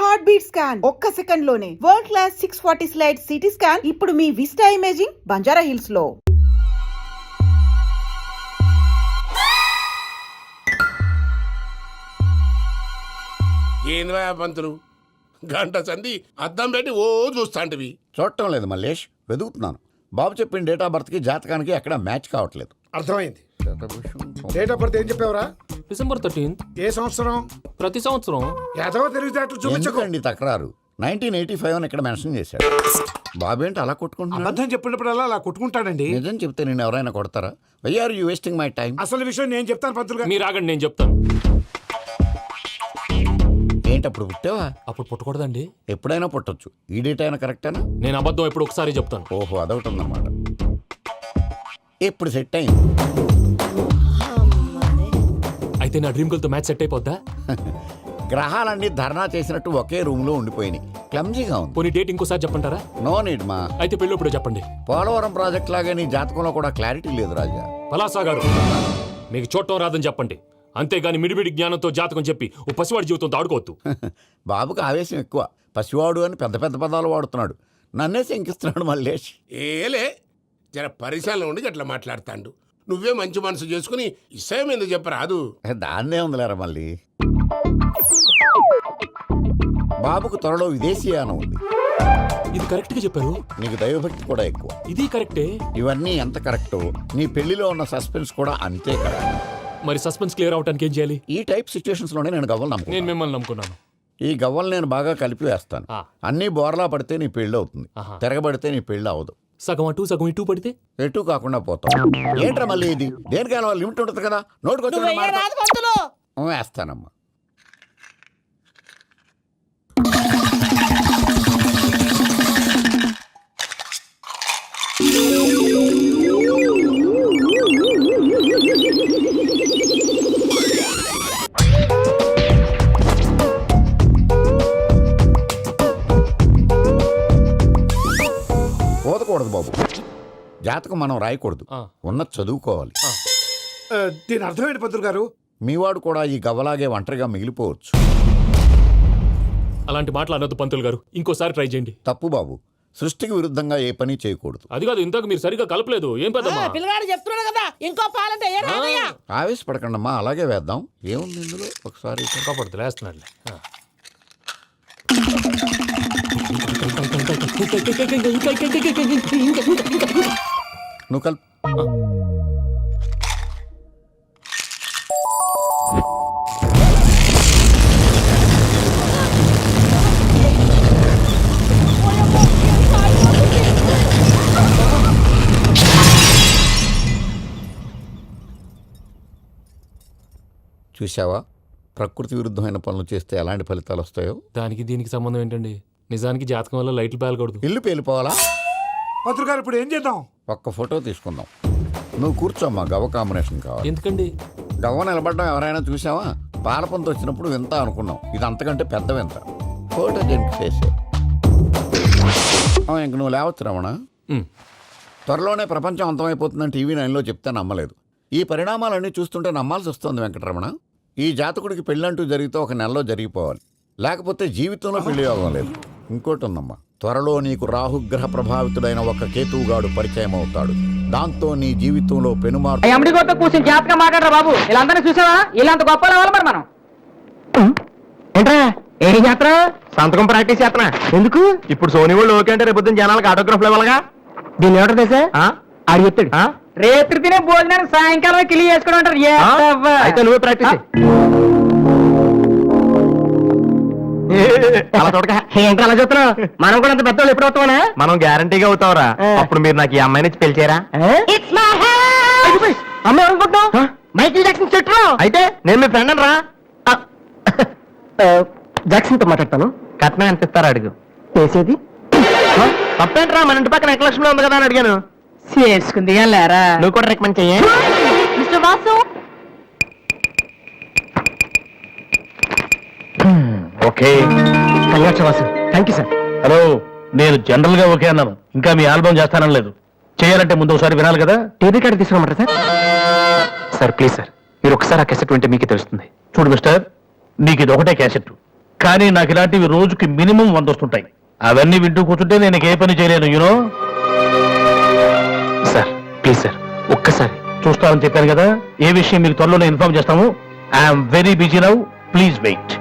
Heart beat scan ఒక్క second లోనే world class 640 slide CT scan ఇప్పుడు మీ విస్టా ఇమేజింగ్ బంజారా హిల్స్ లో. ఏంద్రా పంతులు గంట సంధి అద్దం పెట్టి ఓ చూస్తాంటివి. చూడటం లేదు మల్లేష్, వెతుకుతున్నాను. బాబు చెప్పిన డేట్ ఆఫ్ బర్త్ కి జాతకానికి ఎక్కడ మ్యాచ్ కావట్లేదు. అర్థమైంది. డేట్ ఆఫ్ బర్త్ ఏం చెప్పావురా? December 13th. ఏ సంవత్సరం? ప్రతి సంవత్సరం. యాదవ తెలివితేటలు చూపించకండి. ఎందుకండి తక్రారు? 1985 అని ఇక్కడ మెన్షన్ చేశాడు. బాబు ఏంటి అలా కొట్టుకుంటున్నాడు? అబద్ధం చెప్పినప్పుడల్లా అలా కొట్టుకుంటాడండి. నిజం చెప్తే నేను ఎవరైనా కొడతారా? Why are you wasting my time? అసలు విషయం నేను చెప్తాను పంతులు గారు. మీరు ఆగండి, నేను చెప్తాను. ఏంటి అప్పుడు పుట్టావా? అప్పుడు పుట్టకూడదండి. ఎప్పుడైనా పుట్టొచ్చు. ఈ డేట్ అయినా కరెక్టేనా? నేను అబద్ధం ఎప్పుడు ఒకసారి చెప్తాను. ఓహో, అదొకటి ఉందన్నమాట. ఇప్పుడు సెట్ అయింది. అయితే నా డ్రీమ్ గర్ల్ తో మ్యాచ్ సెట్ అయిపోద్దా? గ్రహాలన్నీ ధర్నా చేసినట్టు ఒకే రూమ్ లో ఉండిపోయినాయి. క్లమ్జీగా ఉంది. పోనీ డేట్ ఇంకోసారి చెప్పంటారా? నో నీడ్ మా. అయితే పెళ్ళప్పుడు చెప్పండి. పోలవరం ప్రాజెక్ట్ లాగే నీ జాతకంలో కూడా క్లారిటీ లేదు రాజా. పలాసా గారు, మీకు చూడటం రాదని చెప్పండి. అంతేగాని మిడిమిడి జ్ఞానంతో జాతకం చెప్పి ఓ పసివాడి జీవితంతో ఆడుకోవద్దు. బాబుకి ఆవేశం ఎక్కువ. పసివాడు అని పెద్ద పెద్ద పదాలు వాడుతున్నాడు. నన్నే శంకిస్తున్నాడు మల్లేష్. ఏలే జర పరిశీలన ఉండి అట్లా మాట్లాడతాండు. నువ్వే మంచి మనసు చేసుకుని ఇష్టం ఎందుకు చెప్పరాదు? దాన్నే ఉందిలేరా మళ్ళీ. బాబుకు త్వరలో విదేశీయానం ఉంది. ఇది కరెక్ట్ గా చెప్పారు. నీకు దైవభక్తి కూడా ఎక్కువ. ఇది కరెక్టే. ఇవన్నీ ఎంత కరెక్టో నీ పెళ్లిలో ఉన్న సస్పెన్స్ కూడా అంతే కరెక్ట్. మరి సస్పెన్స్ క్లియర్ అవడానికి ఏం చేయాలి? ఈ టైప్ సిచ్యువేషన్స్ లోనే నేను గవ్వలు నమ్ముకున్నాను. నేను మిమ్మల్ని నమ్ముకున్నాను. ఈ గవ్వలు నేను బాగా కలిపి వేస్తాను. అన్నీ బోర్లా పడితే నీ పెళ్లి అవుతుంది. తిరగబడితే నీ పెళ్లి అవదు. సగం అటు సగం ఇటు పడితే ఎటు కాకుండా పోతాం. ఏంట్రా మళ్ళీ ఇది? దేనికైనా లిమిట్ ఉంటుంది కదా. నోటుకొచ్చి వేస్తానమ్మా. పోదకూడదు బాబు. జాతకం మనం రాయకూడదు, ఉన్నది చదువుకోవాలి. దీని అర్థమైంది పంతులు గారు. మీవాడు కూడా ఈ గవ్వలాగే ఒంటరిగా మిగిలిపోవచ్చు. అలాంటి మాటలు అనొద్దు పంతులు గారు. ఇంకోసారి ట్రై చేయండి. తప్పు బాబు. సృష్టికి విరుద్ధంగా ఏ పని చేయకూడదు. అది కాదు, ఇంతకు మీరు సరిగా కలపలేదు. ఏం పెద్దమ్మా? పిల్లగాడు చెప్తున్నాడు కదా, ఇంకో పాలంటే ఆవేశపడకండమ్మా, అలాగే వేద్దాం. ఏముంది ఇందులో? ఒకసారి కాపాడుతు లేస్తున్నాడులే. నువ్వు కల్. చూసావా, ప్రకృతి విరుద్ధమైన పనులు చేస్తే ఎలాంటి ఫలితాలు వస్తాయో. దానికి దీనికి సంబంధం ఏంటండి? నిజానికి జాతకం వల్ల లైట్లు పేలకూడదు. ఇల్లు పేలిపోవాలా? పంతులు గారు ఇప్పుడు ఏం చేద్దాం? ఒక్క ఫోటో తీసుకుందాం. నువ్వు కూర్చోమ్మా, గవ్వ కాంబినేషన్ కావాలి. ఎందుకండి? గవ్వ నిలబడ్డం ఎవరైనా చూసావా? పాలపంత వచ్చినప్పుడు వింత అనుకున్నాం, ఇది అంతకంటే పెద్ద వింత. ఫోటో దీనికి చేసే ఇంక నువ్వు లేవచ్చు రమణ. త్వరలోనే ప్రపంచం అంతమైపోతుందని టీవీ 9లో చెప్తే నమ్మలేదు. ఈ పరిణామాలన్నీ చూస్తుంటే నమ్మాల్సి వస్తుంది వెంకటరమణ. ఈ జాతకుడికి పెళ్ళంటూ జరిగితే ఒక నెలలో జరిగిపోవాలి, లేకపోతే జీవితంలో పెళ్లి యోగం లేదు. ఇంకోటి ఉందమ్మా, త్వరలో నీకు రాహుగ్రహ ప్రభావితుడైన ఒక కేతువుగాడు పరిచయం అవుతాడు. దాంతో నీ జీవితంలో పెనుమార్పు. కూర్చొని జాతకం మాట్లాడరా బాబు. ఇలా చూసావా? ఇలాంత గొప్ప రావాలి మరి మనం. ఏంట్రా ఏ జాతర? సంతకం ప్రాక్టీస్ చేస్తున్నా. ఎందుకు? ఇప్పుడు సోనీ వాళ్ళు ఓకే అంటే రేపు జనాలకు ఆటోగ్రాఫ్లు ఇవ్వాలగా. దీన్ని ఏమంటారు తెలుసా? ఆడు చెప్తాడు. రేత్రి తినే భోజనానికి సాయంకాలం కిలి చేసుకోవడం అంటారు. అయితే నువ్వే ప్రాక్టీస్. ఏంటి అలా చెప్తున్నావు? మనం కూడా అంత పెద్దవాళ్ళు ఎప్పుడు అవుతామా? మనం గ్యారంటీగా అవుతావురా. అప్పుడు మీరు నాకు ఈ అమ్మాయి నుంచి పిలిచారా? అమ్మాయి అనుకుంటున్నావు? మైకిల్ జాక్సన్ చెట్టు. అయితే నేను మీ ఫ్రెండ్ రా. జాక్సన్ తో మాట్లాడతాను. కట్నం ఎంత ఇస్తారా అడుగు. చేసేది తప్పేంట్రా? మన ఇంటి పక్కన ఎక్లక్ష్మిలో ఉంది కదా అని అడిగాను. చేసుకుంది లేరా. నువ్వు కూడా రికమెండ్ చెయ్యి. Mister Vasu. Okay. Vasu, thank you sir. Hello, నేను జనరల్ గా ఓకే అన్నాను, ఇంకా మీ ఆల్బమ్ చేస్తానని లేదు. చేయాలంటే ముందు ఒకసారి వినాలి కదా. టీవీ కార్డు తీసుకురమ్మంటారా సార్? సార్ ప్లీజ్ సార్, మీరు ఒకసారి ఆ క్యాసెట్ వింటే మీకే తెలుస్తుంది. చూడు మిస్టర్, నీకు ఇది ఒకటే క్యాసెట్. కానీ నాకు ఇలాంటివి రోజుకి మినిమం 100 వస్తుంటాయి. అవన్నీ వింటూ కూర్చుంటే నేను ఏ పని చేయలేను. యూనో సార్ ప్లీజ్ సార్ ఒక్కసారి చూస్తానని చెప్పాను కదా. ఏ విషయం మీకు త్వరలోనే ఇన్ఫార్మ్ చేస్తాము. I'm very busy now, please wait.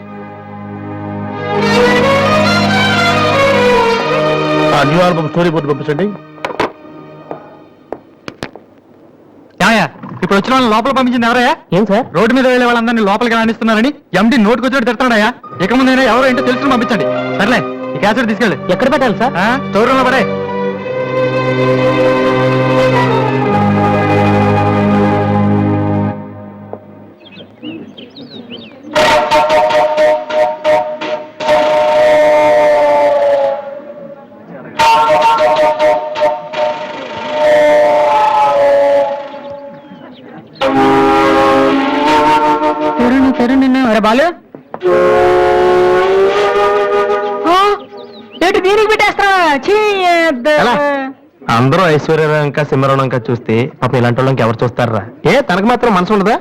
ఆ న్యూ ఆల్బమ్ స్టోరీ బోర్డు పంపించండి. ఇప్పుడు వచ్చిన వాళ్ళని లోపల పంపించింది ఎవరయ్యా? ఏం సార్, రోడ్డు మీద వెళ్ళే వాళ్ళందరినీ లోపలికి రాణిస్తున్నారని ఎండి నోటుకు వచ్చి తిడతాడయ్యా. ఇక ముందైనా ఎవరో ఏంటో తెలుసుకుని పంపించండి. సర్లే, ఈ క్యాసెట్ తీసుకెళ్ళి ఎక్కడ పెట్టాలి సార్? స్టోర్ రూమ్ లో పడే. బాలు ఏంటి దీనికి పెట్టేస్తా? అందరూ ఐశ్వర్యరంక సింహరణంక చూస్తే పాప ఇలాంటి వాళ్ళకి ఎవరు చూస్తారా? ఏ తనకు మాత్రం మనసు ఉండదా?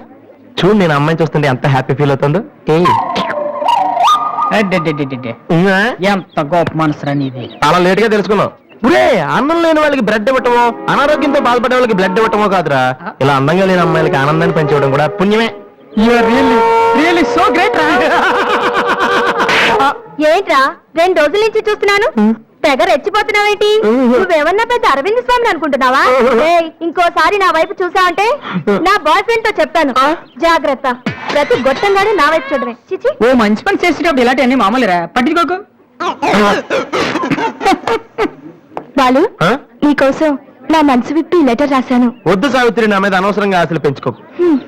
చూడు, నేను అమ్మాయిని చూస్తుంటే ఎంత హ్యాపీ ఫీల్ అవుతుందో. ఎంత గొప్ప మనసు నీది. చాలా లేట్ గా తెలుసుకున్నావు. ఒరే, అన్నం లేని వాళ్ళకి బ్లడ్ ఇవ్వటమో, అనారోగ్యంతో బాధపడే వాళ్ళకి బ్లడ్ ఇవ్వటమో కాదురా, ఇలా అందంగా లేని అమ్మాయిలకి ఆనందాన్ని పెంచడం కూడా పుణ్యమే. సో గ్రేట్ రా. ఏంట్రా 2 రోజుల నుంచి చూస్తున్నాను, తెగ రెచ్చిపోతున్నావేంటి? నువ్వేమన్నా పెద్ద అరవింద్ స్వామిని అనుకుంటున్నావా? ఇంకోసారి నా వైపు చూసావంటే నా బాయ్ ఫ్రెండ్ తో చెప్తాను, జాగ్రత్త. ప్రతి గొట్టంగానే నా వైపు చూడమే. చిచి, ఓ మంచి పని చేసేటప్పుడు ఇలాంటివన్నీ మామూలురా, పట్టించుకోకు. బాలు, నీకోసం నా మనసు విప్పి లెటర్ రాశాను. వద్దు సావిత్రి, నా మీద అనవసరంగా ఆశలు పెంచుకోకు.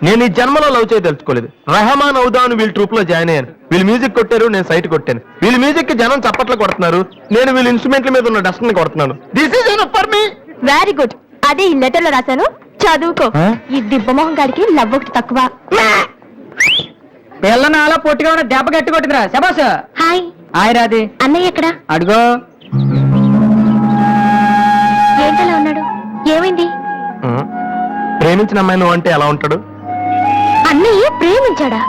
నేను ఈ జన్మలో లవ్ చేయ తెలుసుకోలేదు. రెహమాన్ అవుదాను వీళ్ళ ట్రూప్ లో జాయిన్ అయ్యాను. వీళ్ళు మ్యూజిక్ కొట్టారు, నేను సైట్ కొట్టాను. వీళ్ళ మ్యూజిక్ కి జనం చప్పట్లు కొడుతున్నారు, నేను వీళ్ళ ఇన్స్ట్రుమెంట్ల మీద ఉన్న డస్ట్ ని కొడుతున్నాను. This is enough for me. Very good, అదే ఈ లెటర్ లో రాశాను, చదువుకో. ఈ దిబ్బమోహం గారికి లవ్ ఒకటి తక్కువ. పిల్లని అలా పొట్టిగా ఉన్న దెబ్బ గట్టి కొట్టిందిరా. శబాస్. హాయ్. హాయ్ రాది. అన్నయ్య ఎక్కడా? అడుగో. ఏంటలా ఉన్నాడు? ఏమైంది? ప్రేమించిన అమ్మాయి నువ్వు అంటే ఎలా ఉంటాడు? అన్నయ్య ప్రేమించాడా?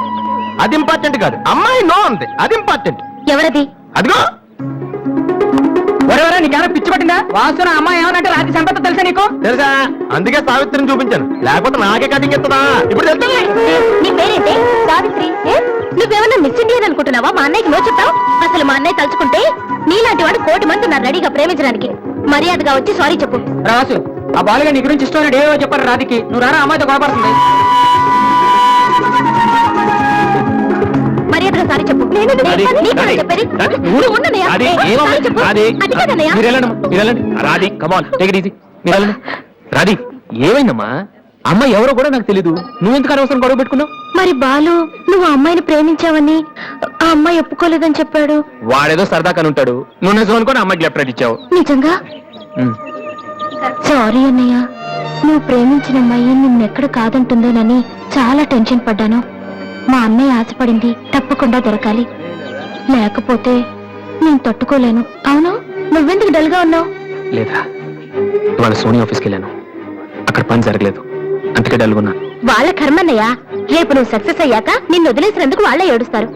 అది ఇంపార్టెంట్ కాదు, అమ్మాయి నో అంతే, అది ఇంపార్టెంట్. ఎవరది? అదిగో. ఎవరెవరా నీకేమైనా పిచ్చి పట్టిందా? వాసున అమ్మాయి ఏమనంటే రాత్రి సంపద తెలుసా నీకు? తెలుసా, అందుకే సావిత్రిని చూపించాను, లేకపోతే నాకే కటింగ్ ఎత్తదా. ఇప్పుడు తెలుసా? నీ పేరేంటి? సావిత్రి. నువ్వేమన్నా మిస్ ఇండియన్ అనుకుంటున్నావా? మా అన్నయ్యకి నో చెప్తావు? అసలు మా అన్నయ్య తలుచుకుంటే నీలాంటి వాడు 1,000,000 మంది ఉన్నారు రెడీగా ప్రేమించడానికి. మర్యాదగా వచ్చి సారీ చెప్పు. రాసు, ఆ బాలుగా నీ గురించి ఇష్టం ఏవో చెప్పారు రాధికి. నువ్వు రారా, అమ్మాయితో గొడవపడుతుంది. మర్యాదగా సారీ చెప్పు. చెప్పేది నువ్వు ఉండనయ్యా. సారీ చెప్పు. అది కాదన్నయ్యా. రాధి, కమాన్, టేక్ ఇట్ ఈజీ. రాధి, ఏమైందమ్మా? అమ్మాయి ఎవరో కూడా నాకు తెలీదు, నువ్వెందుకు అనవసరం గొడవ పెట్టుకున్నావు? మరి బాలు, నువ్వు ఆ అమ్మాయిని ప్రేమించావని ఆ అమ్మాయి ఒప్పుకోలేదని చెప్పాడు. వాడేదో సరదా కని ఉంటాడు, నువ్వు నిజం అనుకోని అమ్మాయికి లెఫ్ట్ ఇచ్చావు. నిజంగా? సారీ అన్నయ్య, నువ్వు ప్రేమించిన అమ్మాయి నిన్నెక్కడ కాదంటుందోనని చాలా టెన్షన్ పడ్డాను. మా అన్నయ్య ఆశపడింది తప్పకుండా దొరకాలి, లేకపోతే నేను తట్టుకోలేను. అవును, నువ్వెందుకు డల్ గా ఉన్నావు? లేదా, ఇవాళ సోనీ ఆఫీస్కి వెళ్ళాను, అక్కడ పని జరగలేదు, అందుకే డల్గున్నా. వాళ్ళ కర్మన్నయ్య, రేపు నువ్వు సక్సెస్ అయ్యాక నిన్ను వదిలేసినందుకు వాళ్ళే ఏడుస్తారు.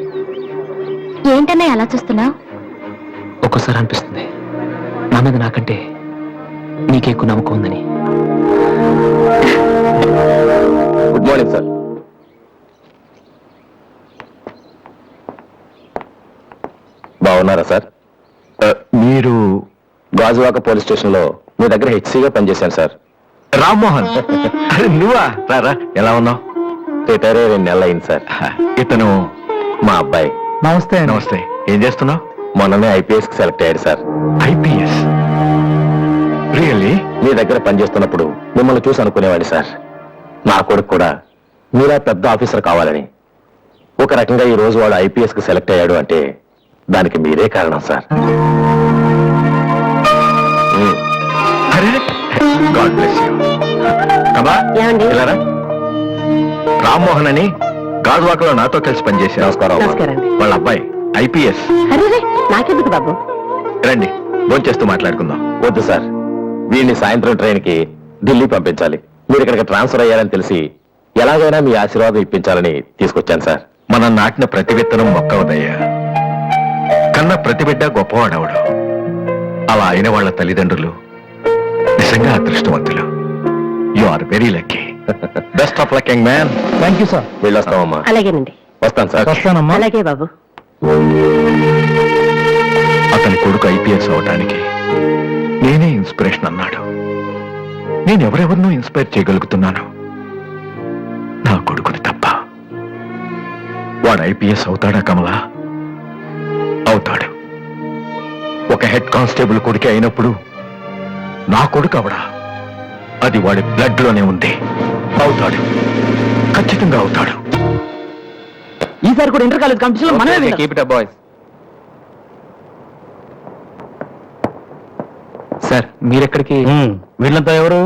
ఏంటన్నయ్య అలా చూస్తున్నావు? ఒక్కోసారి అనిపిస్తుంది నా మీద నాకంటే నీకే ఎక్కువ నమ్మకం ఉందని. Good morning sir. బాగున్నారా సార్? మీరు గాజువాక పోలీస్ స్టేషన్ లో మీ దగ్గర హెచ్సీగా పనిచేశాను సార్. రామ్మోహన్, నువ్వా? రారా, ఎలా ఉన్నావు? రిటైర్ 2 నెలలు అయింది సార్. ఇతను మా అబ్బాయి. నమస్తే. నమస్తే. ఏం చేస్తున్నావు? మొన్ననే ఐపీఎస్ కి సెలెక్ట్ అయ్యాడు సార్. ఐపీఎస్? రియల్లీ? మీ దగ్గర పనిచేస్తున్నప్పుడు మిమ్మల్ని చూసి అనుకునేవాడి సార్, నా కొడుకు కూడా మీరా పెద్ద ఆఫీసర్ కావాలని. ఒక రకంగా ఈ రోజు వాడు ఐపీఎస్ కి సెలెక్ట్ అయ్యాడు అంటే దానికి మీరే కారణం sir. God bless you. Rammohan అని గాజువాకలో నాతో కలిసి పనిచేసి. నమస్కారం. వాళ్ళ అబ్బాయి ఐపీఎస్. నాకెందుకు బాబు? రండి, భోంచేస్తూ మాట్లాడుకుందాం. వద్దు సార్, వీడిని సాయంత్రం ట్రైన్ కి ఢిల్లీ పంపించాలి. మీరు ఇక్కడికి ట్రాన్స్ఫర్ అయ్యారని తెలిసి ఎలాగైనా మీ ఆశీర్వాదం ఇప్పించాలని తీసుకొచ్చాను సార్. మనం నాటిన ప్రతి విత్తనం మొక్క అవుదయ్యా. ప్రతి బిడ్డ గొప్పవాడవడు. అలా అయిన వాళ్ళ తల్లిదండ్రులు నిజంగా అదృష్టవంతులు. You are very lucky. Best of luck young man. Thank you sir. వెళ్ళొస్తామమ్మా. అలాగేనండి. వస్తాను సార్. వస్తానమ్మా. అలాగే బాబు. అతని కొడుకు ఐపీఎస్ అవటానికి నేనే ఇన్స్పిరేషన్ అన్నాడు. నేను ఎవరెవరినో ఇన్స్పైర్ చేయగలుగుతున్నాను, నా కొడుకుని తప్ప. వాడు ఐపీఎస్ అవుతాడా కమలా? అవుతాడు. ఒక హెడ్ కానిస్టేబుల్ కొడుకే అయినప్పుడు నా కొడుకు అవడా? అది వాడి బ్లడ్ లోనే ఉంది. అవుతాడు, ఖచ్చితంగా అవుతాడు. ఈసారి కూడా ఇంటర్ కాలేజ్ కాంపిటీషన్ లో మనమే విన్నాం. Keep it up boys. Sir మీరెక్కడికి? వీళ్ళంతా ఎవరు?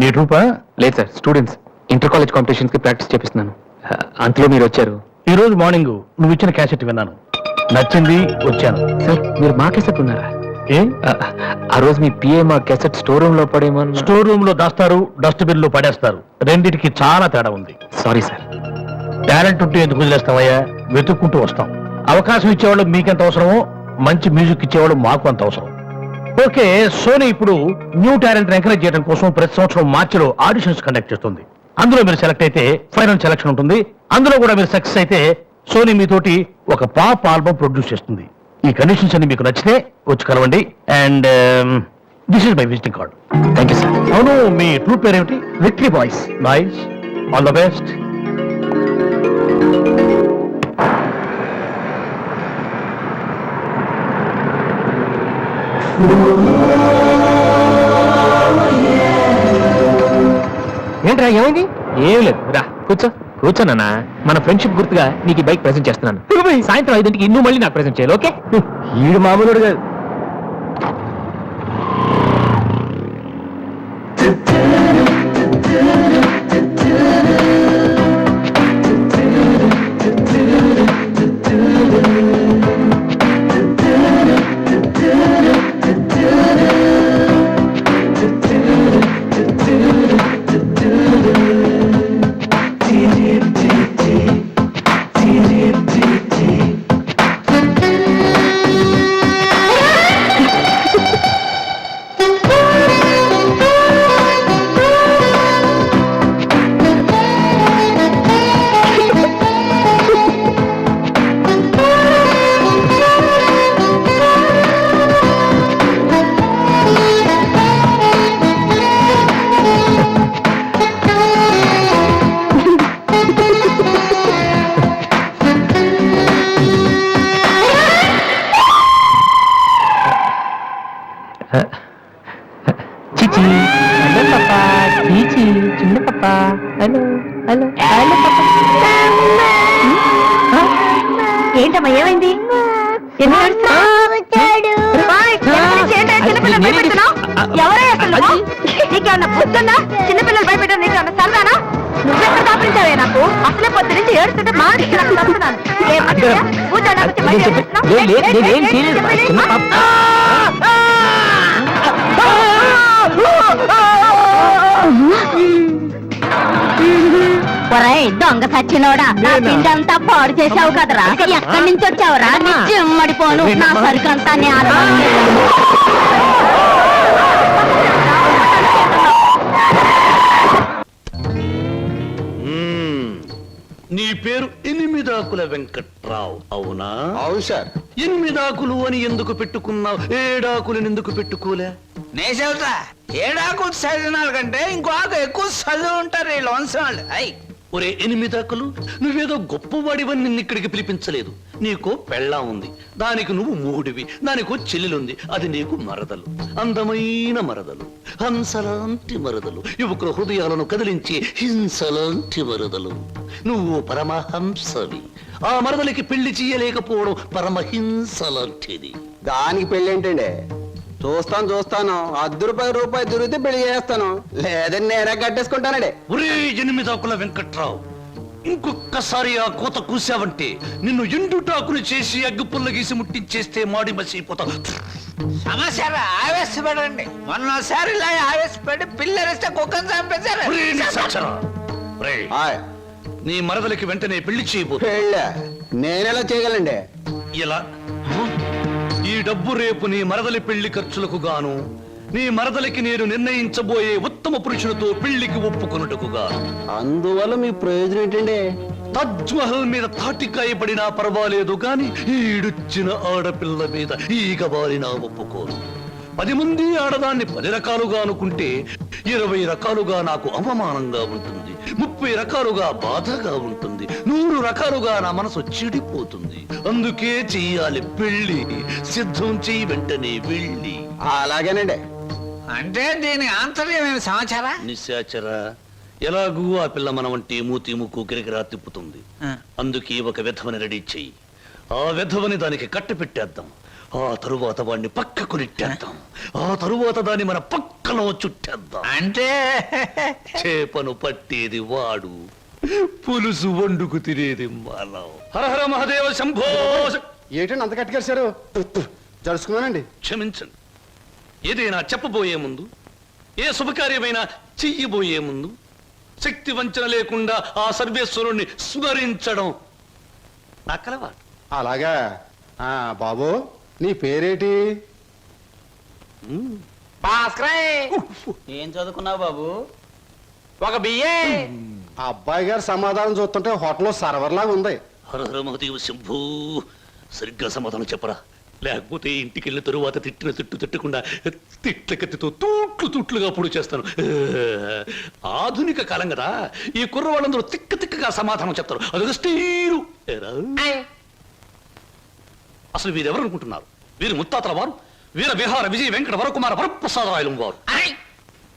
నీ ట్రూపా? లేదు sir, students. Inter college competitions కి ప్రాక్టీస్ చేపిస్తున్నాను. అంతలో మీరు వచ్చారు. ఈ రోజు మార్నింగ్ నువ్వు ఇచ్చిన క్యాసెట్ విన్నాను, నచ్చింది, వచ్చాను. సార్ మీరు మా క్యాసెట్ ఉన్నారా? ఏ? ఆ రోజు మీ పిఏ మా క్యాసెట్ స్టోర్ రూమ్ లో పడేమో. స్టోర్ రూమ్ లో దాస్తారు, డస్ట్బిన్ లో పడేస్తారు. రెండిటికి చాలా తేడా ఉంది. Sorry sir. టాలెంట్ ఉంటే ఎందుకు వదిలేస్తామయ్యా? వెతుక్కుంటూ వస్తాం. అవకాశం ఇచ్చేవాళ్ళు మీకెంత అవసరమో, మంచి మ్యూజిక్ ఇచ్చేవాళ్ళు మాకు అంత అవసరం. ఓకే, సోనీ ఇప్పుడు న్యూ టాలెంట్ ఎంకరేజ్ చేయడం కోసం ప్రతి సంవత్సరం మార్చిలో ఆడిషన్స్ కండక్ట్ చేస్తుంది. అందులో మీరు సెలెక్ట్ అయితే ఫైనల్ సెలక్షన్ ఉంటుంది. అందులో కూడా మీరు సక్సెస్ అయితే సోనీ మీతోటి ఒక పాప్ ఆల్బమ్ ప్రొడ్యూస్ చేస్తుంది. ఈ కండిషన్స్ అన్ని మీకు నచ్చితే వచ్చి కలవండి. And this is my visiting card. Thank you sir. అవును, మీ ట్రూప్ పేరేమిటి? Victory boys. Nice, all the best. ఏంట్రా ఏమైంది? ఏం లేదు, రా కూర్చో. కూర్చోనన్నా, మన ఫ్రెండ్షిప్ గుర్తుగా నీకు ఈ బైక్ ప్రెజెంట్ చేస్తున్నాను. సాయంత్రం 5ంటికి ఇన్ను మళ్ళీ నాకు ప్రెజెంట్ చేయాలి, ఓకే? ఈడు మామూలుడు కాదు. చిచి, హలో పాపా. చీచి, చిన్న పాపా. హలో హలో హలో పాపా. ఏంటమ్మా ఏమైంది? ఎందుకు ఏడుస్తున్నావ్? ఓయ్, ఎక్కడి నుంచి ఏంటా చిన్నపిల్లలు భయపెడుతున్నావ్? ఎవరై అసలు నువ్వు? నీకేమన్నా బుద్ధుందా? చిన్నపిల్లలు భయపెట్టడం నీకేమన్నా సరదానా? నువ్వెక్కడ దాపించావే నాకు? అసలే పొద్దు నుంచి ఏడుస్తుంటే మాడి నాకు తప్పుతున్నాను. కూర్చోడానికి నేనేం చేయలేదు, చిన్న పాప. దొంగ సచ్చినోడా, నా పిండంతా పాడు చేసావు కదరా. ఎక్కడి నుంచి వచ్చావురా? నిమ్మడిపోను నా సరికంతా నీ పేరు ఎనిమిదాకుల వెంకట్రావు, అవునా? అవును సార్. ఎనిమిదాకులు అని ఎందుకు పెట్టుకున్నావు? ఏడాకులను ఎందుకు పెట్టుకోలే? నే చెబుతా, ఏడాకు చదివినాల కంటే ఇంకో ఆకు ఎక్కువ చదువు ఉంటారు ఈ లోన్స్ వాళ్ళు. అయ్ ఒరే ఎనిమిదాకులు, నువ్వేదో గొప్పవాడివని నిన్ను ఇక్కడికి పిలిపించలేదు. నీకో పెళ్ళా ఉంది, దానికి నువ్వు మూడివి. దానికో చెల్లెలుంది, అది నీకు మరదలు. అందమైన మరదలు, హంసలాంటి మరదలు, యువకుల హృదయాలను కదిలించి హింసలాంటి మరదలు. నువ్వు పరమహంసవి. ఆ మరదలికి పెళ్లి చేయలేకపోవడం పరమహింస లాంటిది. దానికి పెళ్ళి ఏంటండి? చూస్తాను ₹10 దొరికితే పెళ్లి చేస్తాను, లేదని నేనే కట్టేసుకుంటానండి. ఒరే ఎనిమిదాకుల వెంకట్రావు, ఇంకొక్కసారి ఆ కోత కూసావంటే నిన్ను ఎండుటాకులు చేసి అగ్గిపుల్ల గీసి ముట్టించేస్తే మాడి మసిపోతావు. సమస్య ఆవేశపడండి. మొన్నసారి ఇలా ఆవేశపడి పిల్లరిస్తే కుక్కను చంపేశారు. ఒరే నిశాచరా, ఒరే, నీ మరదలికి వెంటనే పెళ్లి చేయబోతు. నేనెలా చేయగలండి? ఎలా డబ్బు రేపు నీ మరదలి పెళ్లి ఖర్చులకు గాను, నీ మరదలికి నేను నిర్ణయించబోయే ఉత్తమ పురుషునితో పెళ్లికి ఒప్పుకొనుటకు గాను. అందువల్ల మీ ప్రయోజనం ఏంటండి? తాజ్ మహల్ మీద తాటికాయ పడినా పర్వాలేదు గాని ఈడుచ్చిన ఆడపిల్ల మీద ఈగ బారినా ఒప్పుకోను. 10 మంది ఆడదాన్ని 10 రకాలుగా అనుకుంటే 20 రకాలుగా నాకు అవమానంగా ఉంటుంది, 30 రకాలుగా బాధగా ఉంటుంది, 100 రకాలుగా నా మనసు చెడిపోతుంది. అందుకే చెయ్యాలి పెళ్లి. సిద్ధం చెయ్యి, వెంటనే వెళ్ళి. అలాగేనండి. అంటే దీని ఆంతర్యమైన సమాచారా? నిశాచరా, ఎలాగూ ఆ పిల్ల మన వంటి మూతి ముక్కు గిరిగిరా తిప్పుతుంది. అందుకే ఒక విధవని రెడీ చెయ్యి. ఆ విధవని దానికి కట్ట పెట్టేద్దాం. ఆ తరువాత వాడిని పక్కకు నెట్టేద్దాం. ఆ తరువాత దాన్ని మన పక్కలో చుట్టేద్దాం. అంటే చేపను పట్టేది వాడు, పులుసు వండుకు తినేది మనం. హరహర మహాదేవ శంభో. ఏంటండి అంత కట్టుకేశారు? జరుచుకున్నానండి. క్షమించండి. ఏదైనా చెప్పబోయే ముందు, ఏ శుభకార్యమైనా చెయ్యబోయే ముందు శక్తి వంచన లేకుండా ఆ సర్వేశ్వరుణ్ణి స్మరించడం నా కలవాటు. అలాగా. బాబు, నీ పేరేటి? ఏం చదువుకున్నావు బాబు? ఒక బిఏ. అబ్బాయి గారు సమాధానం చూస్తుంటే హోటల్లో సర్వర్ లాగా ఉంది. హరహర మహాదేవ శంభూ. సరిగ్గా సమాధానం చెప్పరా, లేకపోతే ఇంటికి వెళ్ళిన తరువాత తిట్టిన తిట్టు తిట్టకుండా తిట్ల కత్తితో తూట్లుగా పొడి చేస్తాను. ఆధునిక కాలం కదా, ఈ కుర్రవాళ్ళందరూ తిక్కగా సమాధానం చెప్తారు. అదొక స్టీరు. అసలు వీరెవరు అనుకుంటున్నారు? వీరు ముత్తాతల వారు వీర విహార విజయ వెంకట వరకుమార వరప్రసాదరాయలు వారు.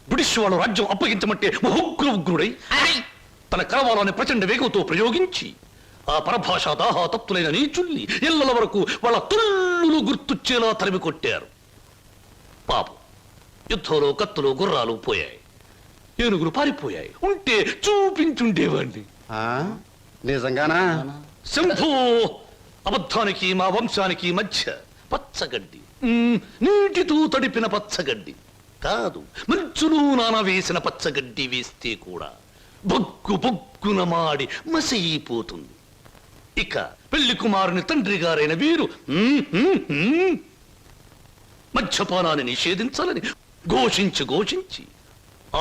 బ్రిటిష్ వాళ్ళు రాజ్యం అప్పగించమంటే ఉగ్రుడై తన కరవాలని ప్రచండ వేగంతో ప్రయోగించి ఆ పరభాషా దాహాతత్తులైన నీచుల్ని ఇళ్ల వరకు వాళ్ళ తుల్లులు గుర్తుచ్చేలా తరిమి కొట్టారు. పాపం, యుద్ధంలో కత్తులు గుర్రాలు పోయాయి, ఏనుగులు పారిపోయాయి. ఉంటే చూపించుండేవాణ్ణి. నిజంగానా? శంభూ. అబద్ధానికి మా వంశానికి మధ్య పచ్చగడ్డి, నీటితో తడిపిన పచ్చగడ్డి కాదు, మంచులు నానవేసిన పచ్చగడ్డి వేస్తే కూడా బొగ్గు బొగ్గున మాడి మసైపోతుంది. ఇక పెళ్లి కుమారుని తండ్రి గారైన వీరు మద్యపానాన్ని నిషేధించాలని ఘోషించి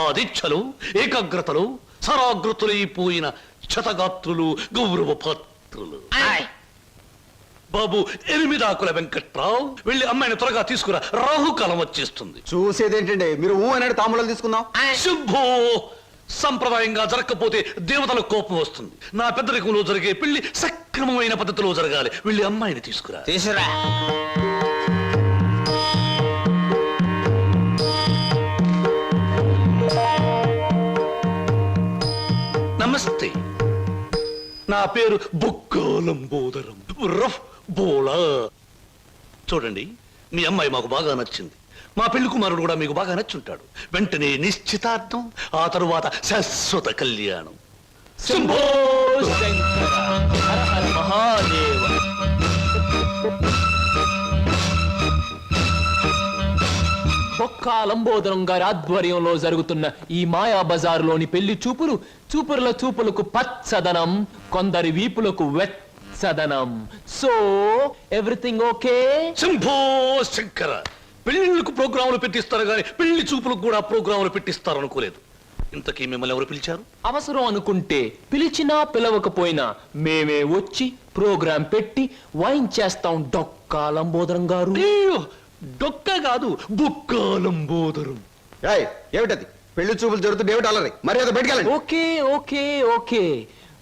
ఆ దీక్షలో ఏకాగ్రతలో సరాగ్రతులైపోయిన క్షతగాత్రులు, గౌరవ పాత్రులు. బాబు, 8 ఆకుల వెంకట్రావు, వెళ్ళి అమ్మాయిని త్వరగా తీసుకురా, రాహుకాలం వచ్చేస్తుంది. చూసేదేంటండి, మీరు అనేది తాములు తీసుకుందాం. శుభో. సంప్రదాయంగా జరగకపోతే దేవతలకు కోపం వస్తుంది. నా పెద్దరికంలో జరిగే పెళ్లి సక్రమమైన పద్ధతిలో జరగాలి. వెళ్ళి అమ్మాయిని తీసుకురా. తీసురా. నమస్తే, నా పేరు బొక్కాలంబోదరం రఫ్ బోలా. చూడండి, మీ అమ్మాయి మాకు బాగా నచ్చింది. మా పెళ్లి కుమారుడు కూడా మీకు బాగా నచ్చుంటాడు. వెంటనే నిశ్చితార్థం, ఆ తరువాత శాశ్వత కళ్యాణం. శంభో శంకర, హర హర మహాదేవ. బొక్కా లంబోదరం గారి ఆధ్వర్యంలో జరుగుతున్న ఈ మాయా బజారులోని పెళ్లి చూపుల చూపులకు పచ్చదనం, కొందరి వీపులకు వెచ్చదనం. So everything okay? Shambho Shankara. పెళ్లిళ్ళకు ప్రోగ్రాములు పెట్టిస్తారు కానీ పెళ్లి చూపులకు కూడా ప్రోగ్రాములు పెట్టిస్తారు అనుకోలేదు. ఇంతకీ మిమ్మల్ని ఎవరు పిలిచారు? అవసరం అనుకుంటే పిలిచినా పిలవకపోయినా మేమే వచ్చి ప్రోగ్రాం పెట్టి వాయించేస్తాం. డొక్కా లంబోదరం గారు. డొక్క కాదు, బొక్కాలంబోదరం. ఏమిటది? పెళ్లి చూపులు జరుగుతుంది, ఏమిటి అలరి? మర్యాద బయటకెళ్ళండి. ఓకే ఓకే ఓకే,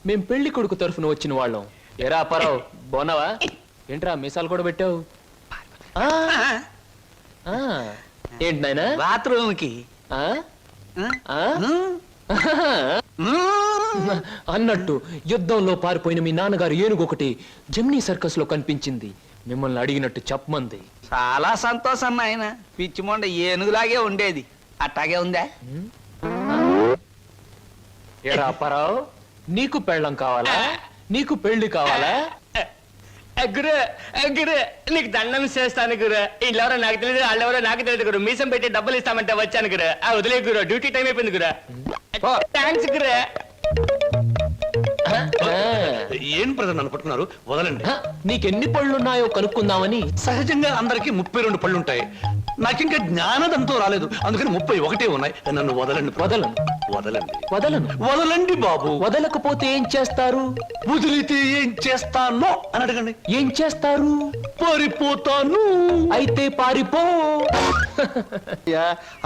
మేం పెళ్లి కొడుకు తరఫున వచ్చిన వాళ్ళం. ఎరా పరావు, బాగున్నావా? ఏంట్రా మీసాలు కూడా పెట్టావు? ఏంటి నాయనా? బాత్రూమ్ కి అన్నట్టు యుద్ధంలో పారిపోయిన మీ నాన్నగారు ఏనుగొకటి జమ్నీ సర్కస్ లో కనిపించింది. మిమ్మల్ని అడిగినట్టు చెప్పమంది. చాలా సంతోషం నాయన. పిచ్చి మొండ ఏనుగులాగే ఉండేది, అట్టాగే ఉందా? ఎరా పరావు, నీకు పెళ్ళం కావాలా? నీకు పెళ్లి కావాలా? గురు గురు, నీకు దండం చేస్తాను గురు. వీళ్ళెవరో నాకు తెలియదు, వాళ్ళెవరో నాకు తెలియదు గురు. మీసం పెట్టి డబ్బులు ఇస్తామంటే వచ్చాను గురు. వదిలే గురు, డ్యూటీ టైం అయిపోయింది గురు. థ్యాంక్స్ గురు. ఏం బ్రదర్ నన్ను పట్టుకున్నారు? వదలండి. నీకెన్ని పళ్ళున్నాయో కనుక్కుందామని. సహజంగా అందరికి 32 పళ్ళు ఉంటాయి. నాకింకా జ్ఞానదంతో రాలేదు, అందుకని 31 ఉన్నాయి. నన్ను వదలండి. వదలను. వదలండి. వదలను. వదలండి బాబు. వదలకపోతే ఏం చేస్తారు? వదిలితే ఏం చేస్తానో అని అడగండి. ఏం చేస్తారు? పారిపోతాను. అయితే పారిపో.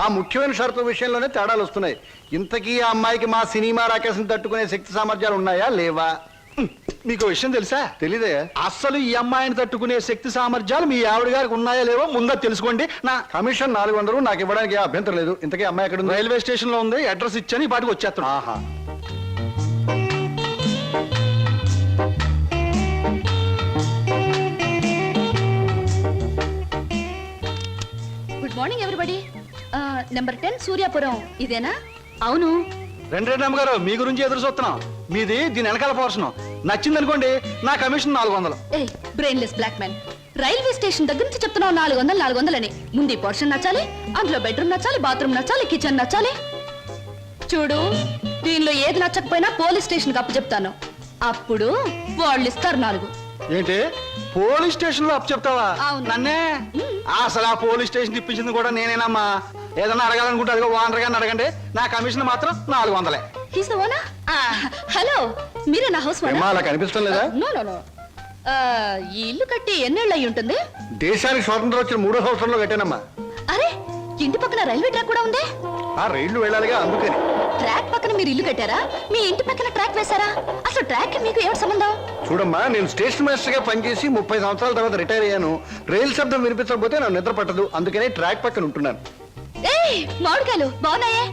ఆ ముఖ్యమైన షరతు విషయంలోనే తేడాలు వస్తున్నాయి. ఇంతకీ ఆ అమ్మాయికి మా సినిమా రాకేశం తట్టుకునే శక్తి సామర్థ్యాలు ఉన్నాయా లేవా? మీకు విషయం తెలుసా? తెలీదే. అస్సలు ఈ అమ్మాయిని తట్టుకునే శక్తి సామర్థ్యాలు మీ ఆవిడ గారికి ఉన్నాయా లేవో ముందా తెలుసుకోండి. నా కమిషన్ 400 నాకు ఇవ్వడానికి ఏ అభ్యంతరం లేదు. ఇంతకీ అమ్మాయి ఎక్కడ ఉంది? రైల్వే స్టేషన్ లో ఉంది. అడ్రస్ ఇచ్చాను, ఈ పాటికి వచ్చేస్తాను. ఆహా. Good morning everybody. Number 10 Suryapuram ఇదేనా? అవును. రెండు అమ్మగారు, మీ గురించి ఎదురు చూస్తున్నాం. మీది దీని వెనకాల పోర్షన్ నచ్చింది అనుకోండి, నా commission 400. A brainless black man, railway station దగ్గర నుంచి చెప్తున్నావు 400 అని. ముందు పోర్షన్ నచ్చాలి, అందులో బెడ్రూమ్ నచ్చాలి, బాత్రూమ్ నచ్చాలి, కిచెన్ నచ్చాలి. చూడు, దీనిలో ఏది నచ్చకపోయినా పోలీస్ స్టేషన్ కి అప్పు చెప్తాను. అప్పుడు వాళ్ళు ఇస్తారు 4. ఏంటి పోలీస్ స్టేషన్ లో అప్పు చెప్తావా? అవును. నన్నే? అసలు ఆ పోలీస్ స్టేషన్ ఇప్పించింది కూడా నేనేనమ్మా. ఏదన్నా అడగాలనుకుంటే అదిగో ఓనర్ గారిని అడగండి. నా కమిషన్ మాత్రం 400. హలో, మీరే నా హౌస్ అలా కనిపిస్తాం లేదా? ఈ ఇల్లు కట్టి ఎన్నేళ్ళు అయి ఉంటుంది? దేశానికి స్వాతంత్రం వచ్చిన 3వ సంవత్సరంలో కట్టానమ్మా. అరే, ఇంటి పక్కన రైల్వే ట్రాక్ కూడా ఉంది. ఆ రైళ్లు వెళ్ళాలిగా, అందుకని. ట్రాక్ పక్కన మీరు ఇల్లు కట్టారా? మీ ఇంటి పక్కన ట్రాక్ వేశారా? అసలు ట్రాక్ మీకు ఏమిటి సంబంధం? చూడమ్మా, నేను స్టేషన్ మాస్టర్ గా పనిచేసి 30 సంవత్సరాల తర్వాత రిటైర్ అయ్యాను. రైలు శబ్దం వినిపించకపోతే నాకు నిద్ర పట్టదు, అందుకనే ట్రాక్ పక్కన ఉంటున్నాను. ఏయ్, మామిడికాయలు బాగున్నాయే.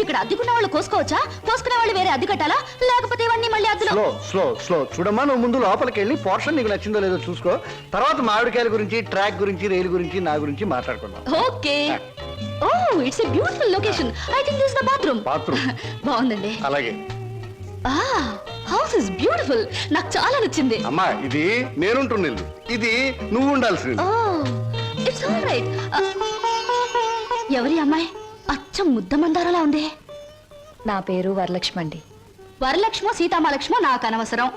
ఇక్కడ అద్దెకున్న వాళ్ళు కోసుకోవచ్చా? కోసుకునే వాళ్ళు వేరే అద్దె కట్టాలా? లేకపోతే ఇవన్నీ మళ్ళీ అద్దెలో? స్లో స్లో స్లో చూడమ్మా, నువ్వు ముందు లోపలికి వెళ్ళి పోర్షన్ నీకు నచ్చిందో లేదో చూసుకో. తర్వాత మామిడికాయల గురించి, ట్రాక్ గురించి, రైలు గురించి, నా గురించి మాట్లాడుకుందాం. Okay. Oh, it's a beautiful location. I think this the bathroom. బాగుందండి. అలాగే. House is beautiful. నాకు చాలా నచ్చింది. అమ్మా, ఇది నేనుంటున్న ఇల్లు, ఇది నువ్వు ఉండాల్సింది. ఓ, ఇట్స్ ఆల్ రైట్. ఎవరి అమ్మాయి? అచ్చం ముద్ద మందారలా ఉంది. నా పేరు వరలక్ష్మి అండి. వరలక్ష్మో సీతామలక్ష్మో నాకు అనవసరం.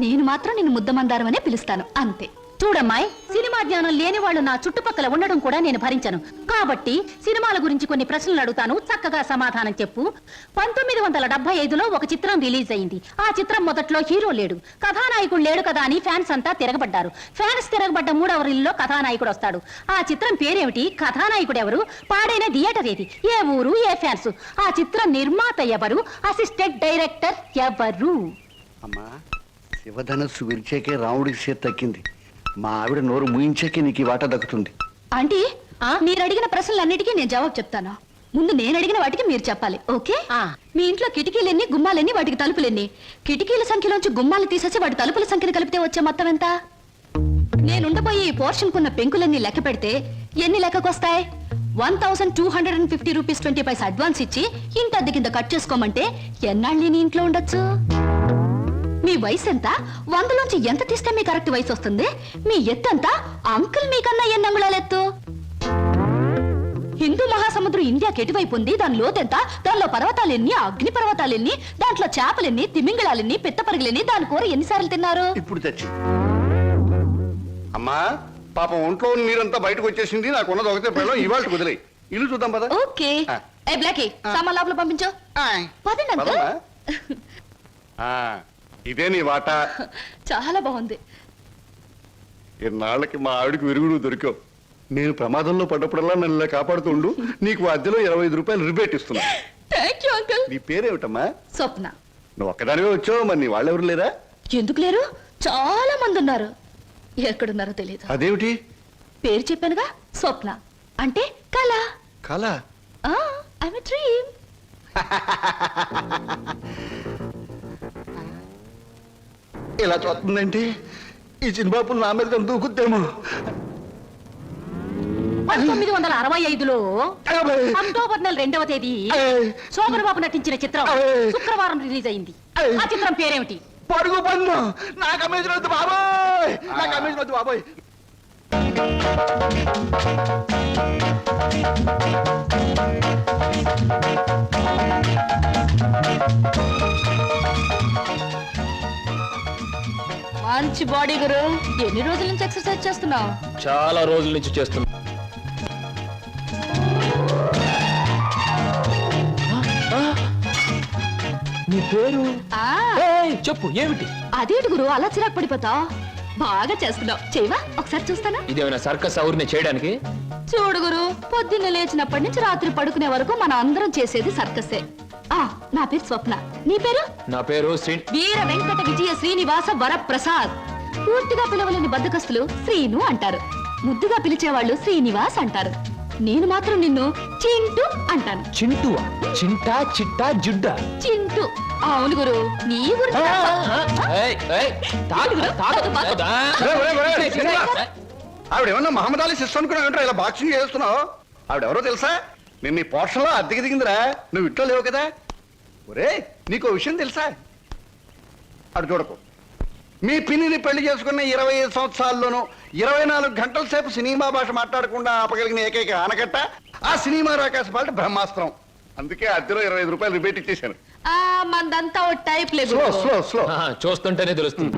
నేను మాత్రం నిన్ను ముద్ద మందారం అనే పిలుస్తాను, అంతే. చూడమ్మాయి, సినిమా జ్ఞానం లేని వాళ్ళు నా చుట్టుపక్కల ఉండడం కూడా నేను భరించను. కాబట్టి సినిమాల గురించి కొన్ని ప్రశ్నలు అడుగుతాను, చక్కగా సమాధానం చెప్పు. 1975లో ఒక చిత్రం రిలీజ్ అయింది. ఆ చిత్రం మొదట్లో హీరో లేడు, కథానాయకుడు లేడు కదా అని ఫ్యాన్స్ అంతా తిరగబడ్డారు. ఫ్యాన్స్ తిరగబడ్డ 3వ రీల్లో కథానాయకుడు వస్తాడు. ఆ చిత్రం పేరేమిటి? కథానాయకుడు ఎవరు? పాడైన థియేటర్ ఏది? ఏ ఊరు? ఏ ఫ్యాన్స్? ఆ చిత్రం నిర్మాత ఎవరు? అసిస్టెంట్ డైరెక్టర్ ఎవరు? అమ్మా, శివధనస్సు విరిచేకే రాముడికి చేతి తక్కింది. మా ఆవిడ నోరు ముయించాకే నీకు ఈ వాటా దక్కుతుంది. ఆంటీ, మీరు అడిగిన ప్రశ్నలన్నిటికీ నేను జవాబు చెప్తాను. ముందు నేను అడిగిన వాటికి మీరు చెప్పాలి, ఓకే? మీ ఇంట్లో కిటికీలెన్ని, గుమ్మాలెన్ని, వాటికి తలుపులెన్ని? కిటికీల సంఖ్యలోంచి గుమ్మాలు తీసేసి వాటి తలుపుల సంఖ్యను కలిపితే వచ్చే మొత్తం ఎంత? నేనుండబోయే ఈ పోర్షన్ కున్న పెంకులన్నీ లెక్క పెడితే ఎన్ని లెక్కకొస్తాయి? 1250 రూపీస్ 20 పైసా అడ్వాన్స్ ఇచ్చి ఇంటి అద్దె కింద కట్ చేసుకోమంటే ఎన్నాళ్ళు నీ ఇంట్లో ఉండొచ్చు? మీ వయసు ఎంత? 100లోంచి ఎంత తీస్తే మీ కరెక్ట్ వయసు వస్తుంది? మీ ఎత్తు ఎంత? అంకుల్ మీకన్నా ఎన్ని అంగుళాల ఎత్తు? హిందూ మహాసముద్రం ఇండియాకి ఎటువైపు ఉంది? దాని లోతెంత? దానిలో పర్వతాలెన్ని, అగ్ని పర్వతాలెన్ని, దాంట్లో చేపలెన్ని, తిమింగళాలెన్ని, పిత్తపరిగలెన్ని, దాని కూర ఎన్నిసార్లు తిన్నారు? ఇప్పుడు తెచ్చి అమ్మా, పాపం ఒంట్లో నీరంతా బయటకు వచ్చేసింది. నాకు ఉన్నది ఒకటే పిల్లలు, ఇవాళ కుదిలే. ఇల్లు చూద్దాం పద. ఓకే. ఏ బ్లాకీ, సామాన్ లోపల పంపించు. పదండి అంకుల్. ఇదే నీ వాటా. చాలా బాగుంది. ఇన్నాళ్ళకి మా ఆవిడకి విరుగుడు దొరికావు. నేను ప్రమాదంలో పడ్డప్పుడల్లా నన్ను ఇలా కాపాడుతుండు. నీకు అద్దెలో 25 రూపాయలు రిబేట్ ఇస్తున్నా. Thank you uncle. నీ పేరేమిటమ్మా? స్వప్న. నువ్వు ఒక్కదానివే వచ్చావు, మరి నీ వాళ్ళెవరు లేరా? ఎందుకు లేరు? చాలా మంది ఉన్నారు. ఎక్కడున్నారో తెలియదు. అదేమిటి? పేరు చెప్పానుగా, స్వప్న అంటే కళ. కళ? I am a dream. ఇలా చూస్తుందంటే ఈ చిన్నబాబులు నా మీద దూకుద్దేమో. 1965లో అక్టోబర్ నెల 2వ తేదీ శోభన్ బాబు నటించిన చిత్రం శుక్రవారం రిలీజ్ అయింది. ఆ చిత్రం పేరేమిటి? పడుగు పన్ను. నా కమిషన్ వద్దు బాబోయ్, నా కమిషన్ వద్దు బాబోయ్. మంచి బాడీ గురు. ఎన్ని రోజుల నుంచి ఎక్సర్సైజ్ చేస్తున్నావు? చాలా రోజుల నుంచి చేస్తున్నా. నీ పేరు చెప్పు, ఏమిటి? అదేంటి గురు అలా చిరాకు పడిపోతావు? బాగా చేస్తున్నావు, చేయవా? ఒకసారి చూస్తానా? ఇదేమైనా సర్కస్ ఊరిని చేయడానికి? చూడు గురు, పొద్దున్న లేచినప్పటి నుంచి రాత్రి పడుకునే వరకు మనం అందరం చేసేది సర్కసే. నా పేరు స్వప్న. నీ పేరు? నా పేరు వీర వెంకట విజయ శ్రీనివాస వరప్రసాద్. పూర్తిగా పిలవలేని బద్దకస్తులు శ్రీను అంటారు, ముద్దుగా పిలిచేవాళ్ళు శ్రీనివాస్ అంటారు. నేను మాత్రం నిన్ను చింటూ అంటాను. చింటూవా? చింటా, చిట్టా, జుడ్డా? చింటూ. అవును గురు, నీ గురించి ఆవిడేమన్నా మహమ్మద్ అలీ సిస్టర్ అనుకున్నావు, ఇలా బాక్సింగ్ చేస్తున్నావు? ఆవిడెవరో తెలుసా? నేను నీ పోర్షన్లో అద్దెకి దిగిందిరా, నువ్వు ఇంట్లో లేవు కదా. ఒరే, నీకు విషయం తెలుసా? అటు చూడకు, మీ పిన్నిని పెళ్లి చేసుకున్న 25 సంవత్సరాల్లోనూ 24 గంటల సేపు సినిమా భాష మాట్లాడకుండా ఆపగలిగిన ఏకైక ఆనకట్ట ఆ సినిమా రాకాశ పాట బ్రహ్మాస్త్రం. అందుకే అద్దెలో 25 రూపాయలు రిపేట్ ఇచ్చేశాను. మందంతా ఓ టైప్ లేదు. Slow slow slow. చూస్తుంటేనే తెలుస్తుంది.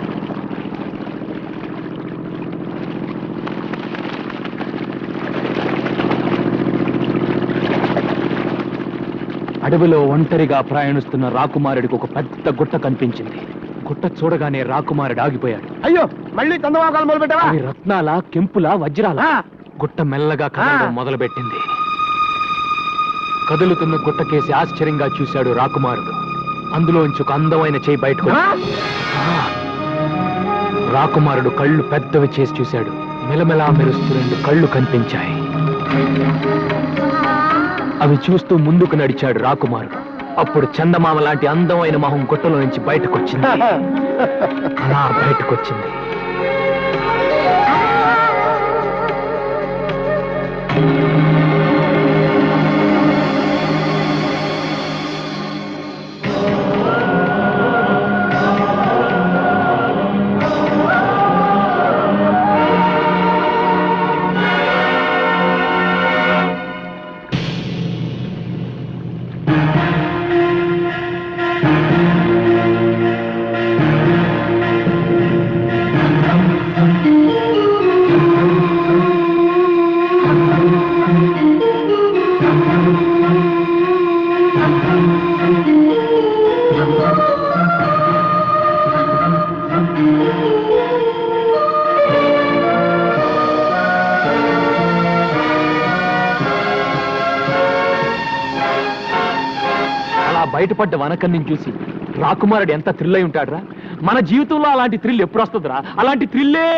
అడవిలో ఒంటరిగా ప్రయాణిస్తున్న రాకుమారుడికి ఒక పెద్ద గుట్ట కనిపించింది. గుట్ట చూడగానే రాకుమారుడు ఆగిపోయాడు. అయ్యో, మళ్ళీ చందమాకాలు మొదలు పెట్టావా? అవి రత్నాల, కెంపుల, వజ్రాల. గుట్ట మెల్లగా కదలడం మొదలుపెట్టింది. కదులుతున్న గుట్టకేసి ఆశ్చర్యంగా చూశాడు రాకుమారుడు. అందులోంచి ఒక అందమైన చేయి బయటకు. రాకుమారుడు కళ్ళు పెద్దవి చేసి చూశాడు. మెలమెలా మెరుస్తూ 2 కళ్ళు కనిపించాయి. అవి చూస్తూ ముందుకు నడిచాడు రాకుమారుడు. అప్పుడు చందమామ లాంటి అందమైన మొహం గుట్టలో నుంచి బయటకొచ్చింది. అలా బయటకొచ్చింది. బయటపడ్డ వనకన్నిని చూసి రాకుమారుడు ఎంత థ్రిల్ అయి ఉంటాడురా. మన జీవితంలో అలాంటి థ్రిల్ ఎప్పుడు వస్తుందిరా? అలాంటి థ్రిల్లే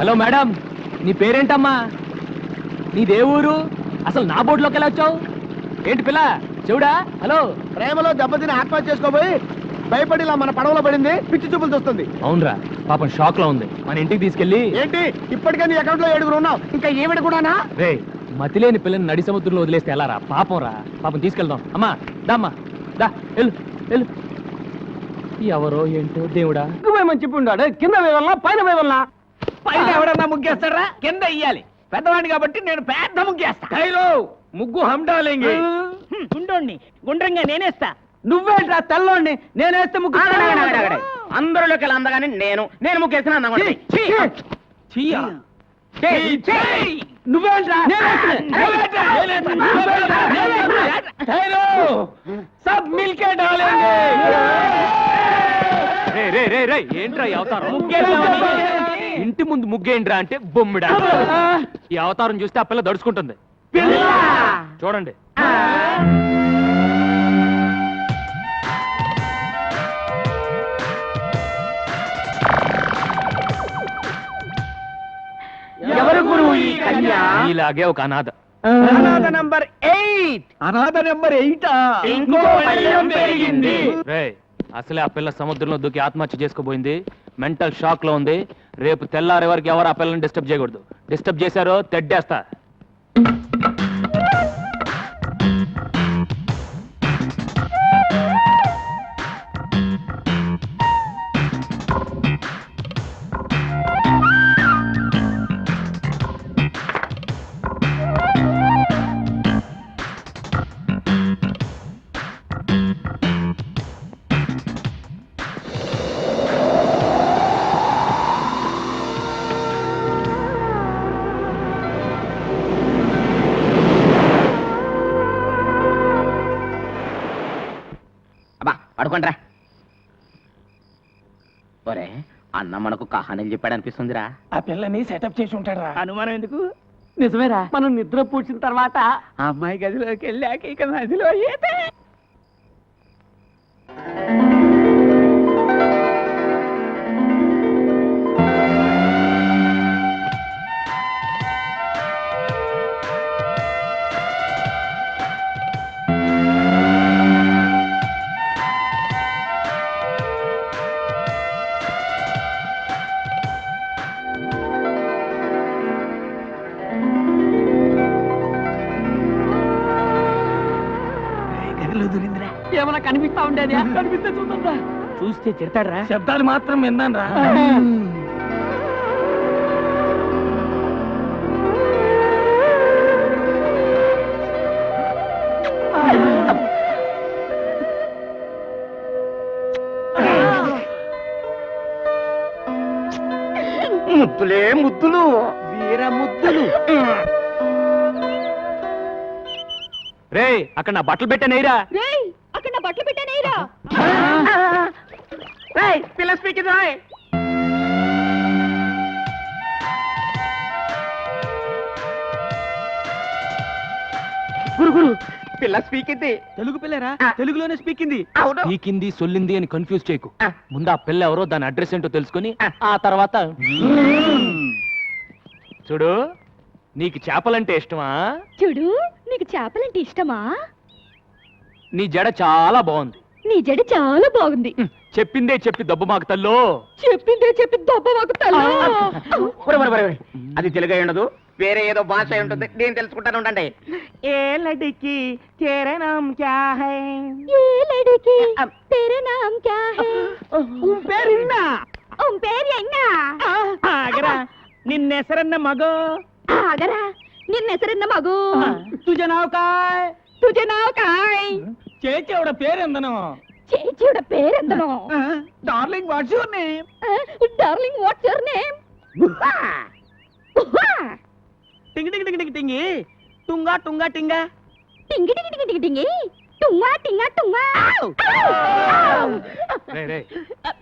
హలో మేడం, నీ పేరేంటమ్మా? నీదే ఊరు? అసలు నా బోర్డులోకి ఎలా వచ్చావు? ఏంటి పిల్ల చెవుడా? హలో, ప్రేమలో దెబ్బతిని ఆత్మహత్య చేసుకోబోయి భయపడి ఇలా మన పడవలో పడింది, పిచ్చి చూపులు చూస్తుంది. అవునరా, పాపం షాక్ లో ఉంది. మన ఇంటికి తీసుకెళ్ళి. ఏంటి ఇప్పటికే నీ అకౌంట్ లో 7 ఉన్నావు, ఇంకా ఏమిటి కూడానా? రే, మతిలేని పిల్లని నడి సముద్రంలో వదిలేస్తే ఎలా రా? పాపం రా, పాపం తీసుకెళ్దాం. అమ్మా దామ్మా దా, వెళ్ళు వెళ్ళు. ఎవరో ఏంటో దేవుడా. మంచి ఉండాడు. కింద వేవల్లా పైన వేవల్లా? పైన ఎవడన్నా ముగ్గేస్తారా? కింద ఇయ్యాలి. పెద్దవాడిని కాబట్టి నేను పెద్ద ముగ్గేస్తా. ముగ్గు హండాలేంగి. గుండోణ్ణి గుండ్రంగా నేనేస్తా. నువ్వేంట్రా తెల్లోండి? నేనేస్తే ముగ్గు. అందరిలోకి అందగానే నేను ముగ్గేసిన నువ్వేంట్రా? సబ్ మిల్కే డాలేంగే. ఏంట్రా ఈ అవతారం? ఇంటి ముందు ముగ్గేంట్రా అంటే బొమ్మిడా. ఈ అవతారం చూస్తే ఆ పిల్ల దడుచుకుంటుంది. చూడండి. ఇలాగే ఒక అనాథ. అనాథ నంబర్ 8. అనాథ నంబర్ 8. ఇంకో పళ్ళెం పెరిగింది. రేయ్, అసలే ఆ పిల్ల సముద్రంలో దూకి ఆత్మహత్య చేసుకోబోయింది. మెంటల్ షాక్ లో ఉంది. రేపు తెల్లారే వరకు ఎవరు ఆ పిల్లని డిస్టర్బ్ చేయకూడదు. డిస్టర్బ్ చేశారో తెడ్డేస్తా. పడుకోండ్రా. ఒరే, అన్న మనకు కహానీలు చెప్పాడు అనిపిస్తుందిరా. ఆ పిల్లని సెటప్ చేసి ఉంటాడు. అనుమానం ఎందుకు? నిజమేరా. మనం నిద్ర పూడ్చిన తర్వాత ఆ అమ్మాయి గదిలోకి వెళ్ళాక ఇక నదిలో ఈతే. ఏమన్నా కనిపిస్తా ఉండేది? కనిపిస్తే చూద్దా. చూస్తే తిడతాడ్రా. శబ్దాలు మాత్రం విన్నాను రా. ముద్దులే ముద్దులు, వీర ముద్దులు. రేయ్, అక్కడ నా బట్టలు పెట్టానేరా. అక్కడ నా బట్టలు పెట్టానేరా. పిల్ల స్పీకింగ్ రాయ్. గురు గురు, పిల్ల స్పీకింది. తెలుగు పిల్లరా? తెలుగులోనే స్పీకింది. పీకింది సొల్లింది అని కన్ఫ్యూజ్ చేయకు. ముందు ఆ పిల్ల ఎవరో, దాని అడ్రస్ ఏంటో తెలుసుకొని ఆ తర్వాత చూడు. నీకు చేపలంటే ఇష్టమా? చూడు, నీకు చేపలంటే ఇష్టమా? నీ జడ చాలా బాగుంది. నీ జడ చాలా బాగుంది. చెప్పిందే చెప్పి దెబ్బ మాకు తల్లో. చెప్పిందే చెప్పి దెబ్బ మాకు తల్లో. అది తెలుగు అయి ఉండదు, వేరే ఏదో భాష అయి ఉంటుంది. నేను తెలుసుకుంటాను ఉండండి. ఏ లడికి తేరా నామ్ క్యా హై? ఏ లడికి తేరా నామ్ క్యా హై? పేరున్నా పేరు ఆగరా. నిన్నెసరన్న మగో. ఆగరా, నిన్నెసరన్న మగు. తుజ నావ్ కాయ్? తుజ నావ్ కాయ్? చేచేవడ పేరెందను? చేచేవడ పేరెందను? Darling what's your name? Darling what's your name? టింగి టింగి టింగి టింగి టుంగా టుంగా టింగా టింగి టింగి టింగి టింగి టింగి టుంగా టింగా టుంగా. రేయ్,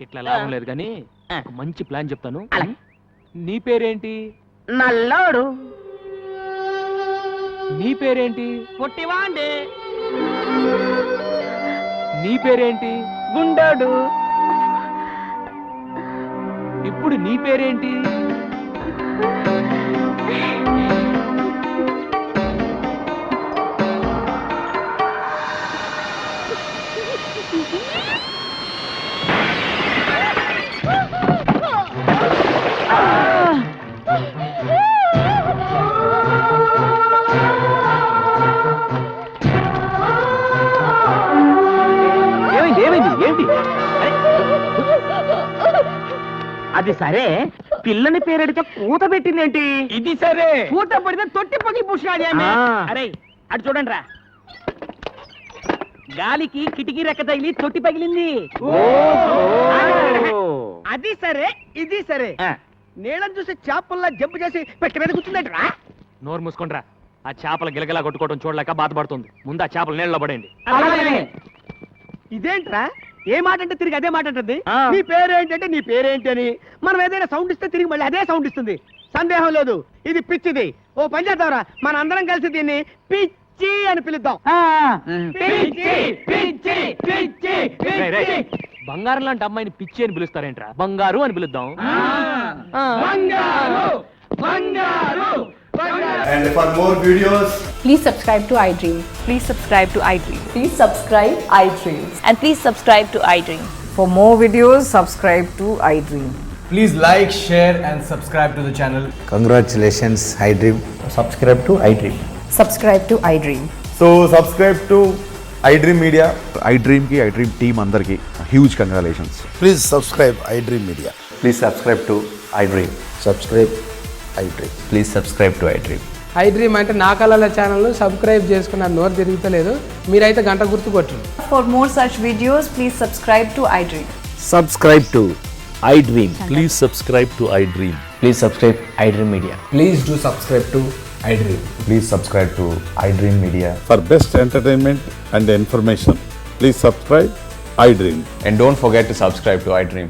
ఇట్లా లాభం లేదు కానీ ఒక మంచి ప్లాన్ చెప్తాను. నీ పేరేంటి? నల్లోడు. నీ పేరేంటి? పొట్టివాండే. నీ పేరేంటి? గుండోడు. ఇప్పుడు నీ పేరేంటి? ఏంటి? అది సరే, పిల్లని పేరెడితే కూత పెట్టిందేంటి? ఇది సరే, కూత పడితే తొట్టి పగిలి పూసినాడు. అరే అటు చూడండి రా. గాలికి కిటికీ రెక్క తగిలి తొట్టి పగిలింది. అది సరే, ఇది సరే. నీళ్ళని చూసి చేపల్లా జంపు చేసి పెట్టి మీద కూర్చుందంటరా. నోరు మూసుకుంట్రా. ఆ చేపల గిలగిలా కొట్టుకోవడం చూడలేక బాధపడుతుంది. ముందు ఆ చేపలు నీళ్ళలో పడండి. ఇదేంట్రా, ఏ మాట అంటే తిరిగి అదే మాట అంటుంది. నీ పేరేంటంటే నీ పేరేంటి అని. మనం ఏదైనా సౌండ్ ఇస్తే తిరిగి మళ్ళీ అదే సౌండ్ ఇస్తుంది. సందేహం లేదు, ఇది పిచ్చిది. ఓ పని చేద్దాంరా, మన అందరం కలిసి దీన్ని పిచ్చి అని పిలుద్దాం. బంగారం లాంటి అమ్మాయిని పిచ్చి అని పిలుస్తారేంట్రా? బంగారు అని పిలుద్దాం. And for more videos, Please subscribe to iDream. Please subscribe to iDream. Please subscribe iDream. And please subscribe to iDream. For more videos, subscribe to iDream. Please like, share and subscribe to the channel. congratulations, iDream. Subscribe to iDream. Subscribe to iDream. So subscribe to iDream Media. iDream ki iDream team andarki huge congratulations. Please subscribe iDream Media. Please subscribe to iDream. Subscribe iDream. Please subscribe to iDream. iDream అంటే నా కళల channel subscribe చేసుకున్న నోరు తిరుగుతలేదు మీరైతే గంట గుర్తు కొట్టండి. For more such videos, please subscribe to iDream. Subscribe to iDream. Please subscribe to iDream. Please subscribe iDream Media. Please do subscribe to iDream. Please subscribe to iDream Media. For best entertainment and information, please subscribe iDream. And don't forget to subscribe to iDream.